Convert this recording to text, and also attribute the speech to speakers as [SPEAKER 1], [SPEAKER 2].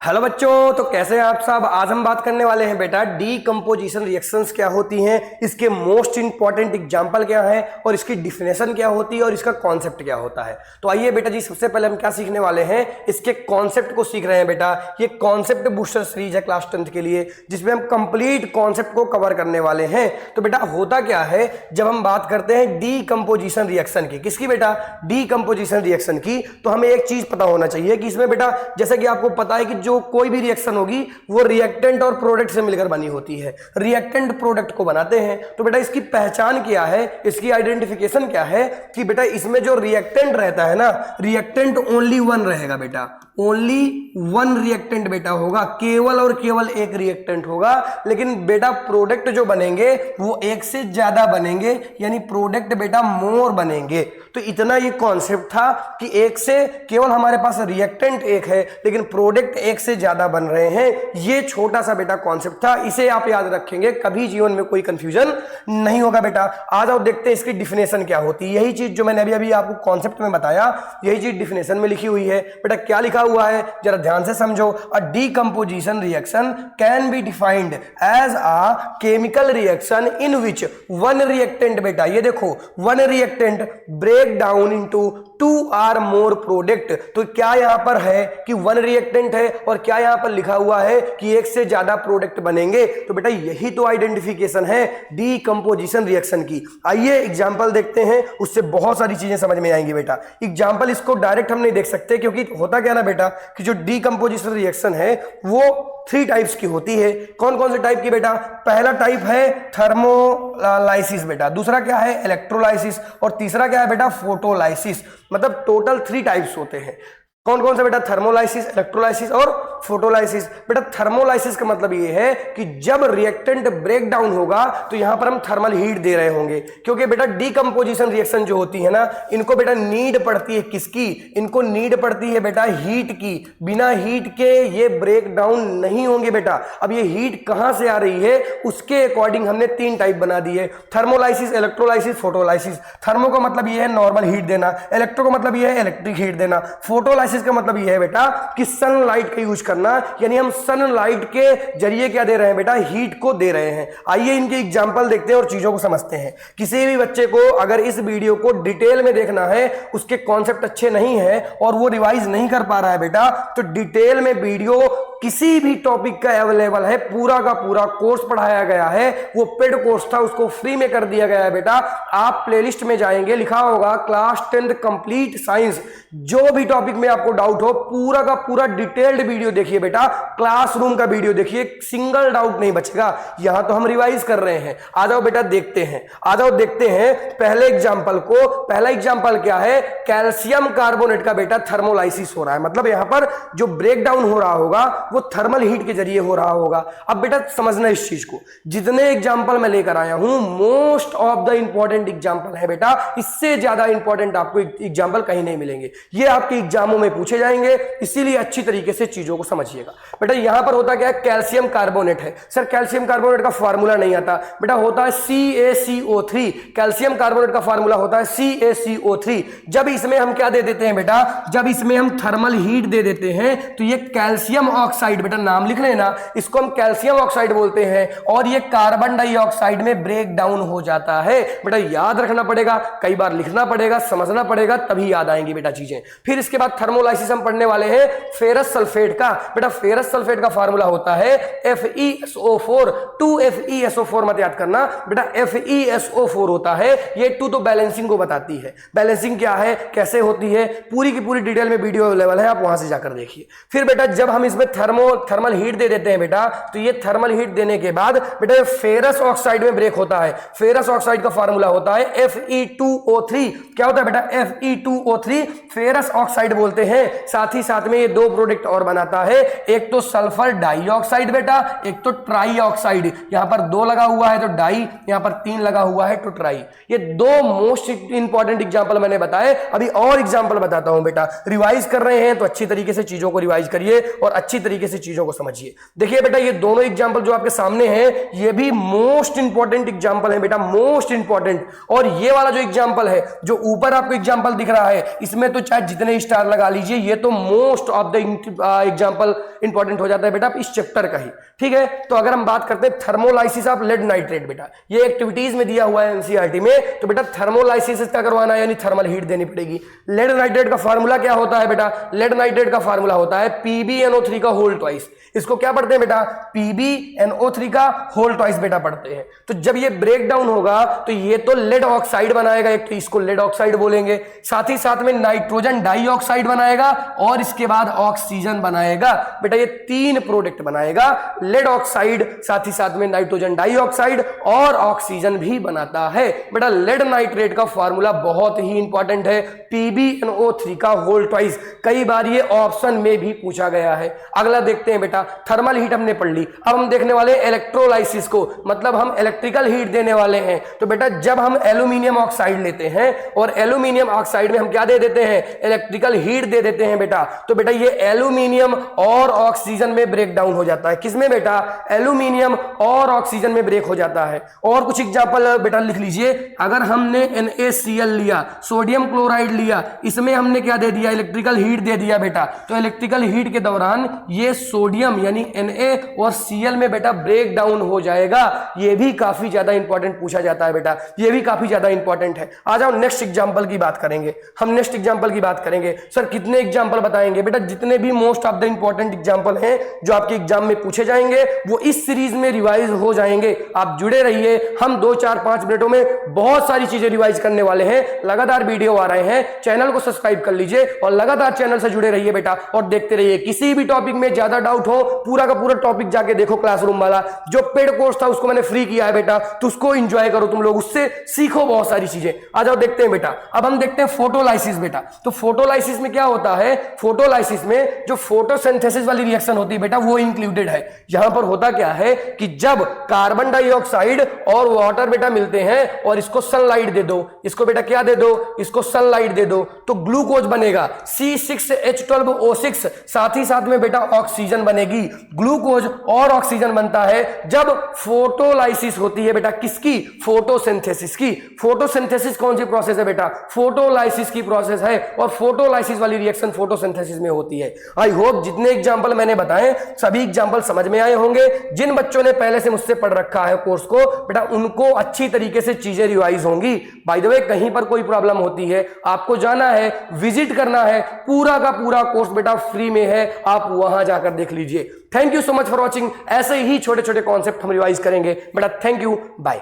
[SPEAKER 1] Hello बच्चों, तो कैसे हैं आप सब। आज हम बात करने वाले हैं बेटा डीकंपोजिशन रिएक्शंस क्या होती हैं, इसके मोस्ट इंपॉर्टेंट एग्जांपल क्या है और इसकी डिफिनेशन क्या होती है और इसका कॉन्सेप्ट क्या होता है। तो आइए बेटा जी, सबसे पहले हम क्या सीखने वाले हैं, इसके कॉन्सेप्ट को सीख रहे हैं बेटा। ये कॉन्सेप्ट बूस्टर सीरीज है क्लास 10th के लिए, जिसमें हम कंप्लीट कॉन्सेप्ट को कवर करने वाले हैं। तो बेटा होता क्या है, जब हम बात करते हैं डीकंपोजिशन रिएक्शन की, किसकी बेटा, डीकंपोजिशन रिएक्शन की, तो हमें एक चीज पता होना चाहिए कि इसमें बेटा, जैसा कि आपको पता है कि जो कोई भी रिएक्शन होगी वो रिएक्टेंट और प्रोडक्ट से मिलकर बनी होती है। रिएक्टेंट प्रोडक्ट को बनाते हैं। तो बेटा इसकी पहचान क्या है, इसकी आइडेंटिफिकेशन क्या है कि बेटा इसमें जो रिएक्टेंट रहता है ना, रिएक्टेंट ओनली वन रहेगा बेटा, ओनली वन रिएक्टेंट बेटा होगा, केवल और केवल एक रिएक्टेंट होगा। लेकिन बेटा प्रोडक्ट जो बनेंगे वो एक से ज्यादा बनेंगे, यानी प्रोडक्ट बेटा मोर बनेंगे। तो इतना ये कॉन्सेप्ट था कि एक से केवल हमारे पास रिएक्टेंट एक है लेकिन प्रोडक्ट एक से ज्यादा बन रहे हैं। ये छोटा सा बेटा कॉन्सेप्ट था, इसे आप याद रखेंगे, कभी जीवन में कोई कंफ्यूजन नहीं होगा बेटा। आ जाओ देखते हैं इसकी डिफिनेशन क्या होती है। यही चीज जो मैंने अभी अभी आपको कॉन्सेप्ट में बताया, यही चीज डिफिनेशन में लिखी हुई है बेटा। क्या लिखा हुआ है जरा ध्यान से समझो। A decomposition reaction can be defined as a chemical reaction in which one reactant, बेटा ये देखो, one reactant break down into two or more product. तो क्या यहां पर है कि वन रिएक्टेंट है और क्या यहां पर लिखा हुआ है कि एक से ज्यादा प्रोडक्ट बनेंगे। तो बेटा यही तो आइडेंटिफिकेशन है डीकंपोजिशन रिएक्शन की। आइए एग्जांपल देखते हैं, उससे बहुत सारी चीजें समझ में आएंगी बेटा। एग्जांपल इसको डायरेक्ट हम नहीं देख सकते, क्योंकि होता क्या ना बेटा कि जो डीकंपोजिशन रिएक्शन है वो 3 टाइप्स की होती है। कौन कौन से टाइप की बेटा, पहला टाइप है थर्मोलाइसिस बेटा, दूसरा क्या है इलेक्ट्रोलाइसिस और तीसरा क्या है बेटा फोटोलाइसिस। मतलब टोटल 3 टाइप्स होते हैं। कौन कौन सा बेटा, थर्मोलाइसिस, इलेक्ट्रोलाइसिस और फोटोलाइसिस। बेटा थर्मोलाइसिस का मतलब ये है कि जब रिएक्टेंट ब्रेक डाउन होगा तो यहां पर हम थर्मल हीट दे रहे होंगे, क्योंकि बेटा डीकंपोजिशन रिएक्शन जो होती है ना, इनको बेटा नीड पड़ती है किसकी, इनको नीड पड़ती है बेटा हीट की। बिना हीट के ये ब्रेक डाउन नहीं होंगे बेटा। अब ये हीट कहां से आ रही है, उसके अकॉर्डिंग हमने 3 टाइप बना दिए, थर्मोलाइसिस, इलेक्ट्रोलाइसिस, फोटोलाइसिस। थर्मो का मतलब ये है नॉर्मल हीट देना, इलेक्ट्रो का मतलब ये है इलेक्ट्रिक हीट देना, फोटोलाइसिस का मतलब यह है बेटा कि सनलाइट का यूज करना, यानी हम सनलाइट के जरिए क्या दे रहे हैं बेटा, हीट को दे रहे हैं। आइए इनके एग्जांपल देखते हैं और चीजों को समझते हैं। किसी भी बच्चे को अगर इस वीडियो को डिटेल में देखना है, उसके कॉन्सेप्ट अच्छे नहीं है और वो रिवाइज नहीं कर पा रहा है बेटा, तो डिटेल में वीडियो किसी भी टॉपिक का अवेलेबल है, पूरा का पूरा कोर्स पढ़ाया गया है। वो पेड कोर्स था, उसको फ्री में कर दिया गया है बेटा। आप प्लेलिस्ट में जाएंगे, लिखा होगा क्लास 10th कंप्लीट साइंस। जो भी टॉपिक में आपको डाउट हो, पूरा का पूरा डिटेल्ड वीडियो देखिए बेटा, क्लासरूम का वीडियो देखिए, सिंगल डाउट नहीं बचेगा। यहां तो हम रिवाइज कर रहे हैं। आ जाओ बेटा देखते हैं, आ जाओ देखते हैं पहले एग्जांपल को। पहला एग्जांपल क्या है, कैल्शियम कार्बोनेट का बेटा थर्मोलाइसिस हो रहा है। मतलब यहां पर जो ब्रेक डाउन हो रहा होगा वो थर्मल हीट के जरिए हो रहा होगा। अब बेटा समझना इस चीज को, जितने एग्जांपल मैं लेकर आया हूं most of the important example है बेटा, इससे ज्यादा इंपॉर्टेंट आपको एग्जांपल कहीं नहीं मिलेंगे। ये आपके एग्जामों में पूछे जाएंगे, इसीलिए अच्छी तरीके से चीजों को समझिएगा बेटा। यहां पर होता क्या है, कैल्शियम कार्बोनेट है। सर कैल्शियम कार्बोनेट का फार्मूला नहीं आता बेटा, होता है CaCO3। कैल्शियम कार्बोनेट का फार्मूला होता है CaCO3। जब इसमें हम क्या दे देते हैं बेटा, जब इसमें हम थर्मल हीट दे देते हैं तो ये कैल्शियम ऑक्साइड, बेटा नाम लिख लेना, इसको हम कैल्शियम ऑक्साइड बोलते हैं, और ये कार्बन डाइऑक्साइड में ब्रेक डाउन हो जाता है। बेटा याद रखना पड़ेगा, कई बार लिखना पड़ेगा, समझना पड़ेगा, तभी याद आएंगी बेटा चीजें। फिर इसके बाद थर्मोलाइसिस हम पढ़ने वाले हैं फेरस सल्फेट का। बेटा फेरस सल्फेट का फार्मूला होता है FeSO4, 2FeSO4 मत याद करना बेटा, FeSO4 होता है। ये 2 तो बैलेंसिंग को बताती है। बैलेंसिंग क्या है, कैसे होती है, पूरी की पूरी डिटेल में वीडियो अवेलेबल है, आप वहां से जाकर देखिए। फिर बेटा जब हम इसमें थर्मल हीट दे देते हैं बेटा, तो ये थर्मल हीट देने के बाद बेटा फेरस ऑक्साइड में ब्रेक होता है। फेरस ऑक्साइड का फार्मूला होता है Fe2O3। क्या होता है बेटा, Fe2O3 फेरस ऑक्साइड बोलते हैं। साथ ही साथ में ये 2 प्रोडक्ट और बनाता है, एक तो सल्फर डाइऑक्साइड बेटा, एक तो ट्राई ऑक्साइड। यहां पर 2 लगा हुआ है तो डाई, यहां पर 3 लगा हुआ है तो ट्राई। ये 2 मोस्ट इंपॉर्टेंट एग्जांपल मैंने बताए। अभी और एग्जांपल बताता हूं बेटा, रिवाइज कर रहे हैं तो अच्छी तरीके से चीजों को रिवाइज करिए और अच्छी तरीके से चीजों को समझिए। देखिए बेटा ये दोनों एग्जांपल जो आपके सामने हैं ये भी मोस्ट इंपॉर्टेंट एग्जांपल है बेटा, मोस्ट इंपॉर्टेंट। और ये वाला जो एग्जांपल है जो ऊपर आपको एग्जांपल दिख रहा है इसमें तो चाहे जितने स्टार लगा लीजिए, ये तो most of the example important हो जाता है बेटा इस चैप्टर का ही। ठीक है, तो अगर हम बात करते हैं थर्मोलाइसिस ऑफ लेड नाइट्रेट, बेटा ये एक्टिविटीज में दिया हुआ है एनसीईआरटी में, तो बेटा थर्मोलाइसिस का करवाना है यानी थर्मल हीट देनी पड़ेगी। लेड नाइट्रेट का फार्मूला क्या होता है बेटा? लेड नाइट्रेट का फार्मूला होता है PbNO3 का होल ट्वाइस। इसको क्या पढ़ते हैं बेटा? PbNO3 का होल ट्वाइस बेटा पढ़ते हैं। तो जब ये ब्रेक डाउन होगा तो ये तो लेड ऑक्साइड बनाएगा, एक तो इसको लेड ऑक्साइड बोलेंगे, साथ ही साथ में नाइट्रोजन डाइऑक्साइड बनाएगा और इसके बाद ऑक्सीजन बनाएगा। बेटा ये 3 प्रोडक्ट बनाएगा, लेड ऑक्साइड, साथ ही साथ में नाइट्रोजन डाइऑक्साइड और ऑक्सीजन भी बनाता है। बेटा लेड नाइट्रेट का फार्मूला बहुत ही इंपॉर्टेंट है, PbNO3 का होल ट्वाइस। कई बार ये ऑप्शन में भी पूछा गया है। अगला देखते हैं बेटा, थर्मल हीट हमने पढ़ ली, अब हम देखने वाले इलेक्ट्रोलाइसिस को, मतलब हम इलेक्ट्रिकल हीट देने वाले हैं। तो बेटा जब हम एल्यूमिनियम ऑक्साइड लेते हैं और एल्यूमिनियम ऑक्साइड में हम क्या दे देते हैं? इलेक्ट्रिकल हीट दे देते हैं बेटा, तो बेटा ये एल्यूमिनियम और ऑक्सीजन में ब्रेक डाउन हो जाता है। किसमें बेटा? एल्यूमिनियम और ऑक्सीजन में ब्रेक हो जाता है। और कुछ एग्जांपल बेटा लिख लीजिए, अगर हमने NaCl लिया, सोडियम क्लोराइड लिया, इसमें हमने क्या दे दिया? इलेक्ट्रिकल हीट दे दिया बेटा, तो इलेक्ट्रिकल हीट के दौरान ये सोडियम यानी Na और Cl में बेटा ब्रेक डाउन हो जाएगा। ये भी काफी ज्यादा इंपॉर्टेंट पूछा जाता है बेटा, ये भी काफी ज्यादा इंपॉर्टेंट है। आ जाओ नेक्स्ट एग्जांपल की बात करेंगे हम, नेक्स्ट एग्जांपल की बात करेंगे। सर कितने एग्जांपल बताएंगे? बेटा जितने भी most of the important example हैं जो आपके एग्जाम में पूछे जाएंगे वो इस सीरीज में रिवाइज हो जाएंगे। आप जुड़े रहिए, हम 2, 4, 5 मिनटों में बहुत सारी चीजें रिवाइज करने वाले हैं। लगातार वीडियो आ रहे हैं, चैनल को सब्सक्राइब कर लीजिए और लगातार चैनल से जुड़े रहिए बेटा और देखते रहिए। किसी भी टॉपिक में ज्यादा डाउट हो पूरा का पूरा टॉपिक जाके देखो, क्लासरूम वाला जो पेड कोर्स था उसको मैंने फ्री किया है बेटा, तो उसको एंजॉय करो, तुम लोग उससे सीखो बहुत सारी चीजें। आ जाओ देखते हैं बेटा, अब हम देखते हैं फोटोलाइसिस बेटा। तो फोटोलाइसिस में क्या होता है? फोटोलाइसिस में जो फोटोसिंथेसिस वाली रिएक्शन होती है बेटा वो इंक्लूडेड है। यहां पर होता क्या है कि जब कार्बन डाइऑक्साइड और वाटर बेटा मिलते हैं और इसको सनलाइट दे दो, इसको बेटा क्या दे दो? इसको सनलाइट दे दो, तो ग्लूकोज बनेगा C6H12O6, साथ ही साथ में बेटा ऑक्सीजन बनेगी। ग्लूकोज और ऑक्सीजन बनता है जब फोटोलाइसिस होती है बेटा, किसकी? फोटोसिंथेसिस की। फोटोसिंथेसिस कौन सी प्रोसेस है बेटा? फोटोलाइसिस की प्रोसेस है और फोटोलाइसिस वाली रिएक्शन फोटोसिंथेसिस में होती है। आई होप जितने एग्जांपल मैंने बताए सभी एग्जांपल समझ में आए होंगे। जिन बच्चों ने पहले से मुझसे पढ़ रखा है कोर्स को बेटा उनको अच्छी तरीके से चीजें रिवाइज होंगी। बाय द वे कहीं पर कोई प्रॉब्लम होती है आपको जाना है, विजिट करना है, पूरा का पूरा कोर्स बेटा फ्री में है, आप वहां जाकर देख लीजिए। Thank you so much for watching. ऐसे ही छोटे छोटे कॉन्सेप्ट हम रिवाइज करेंगे बेटा। Thank you, bye.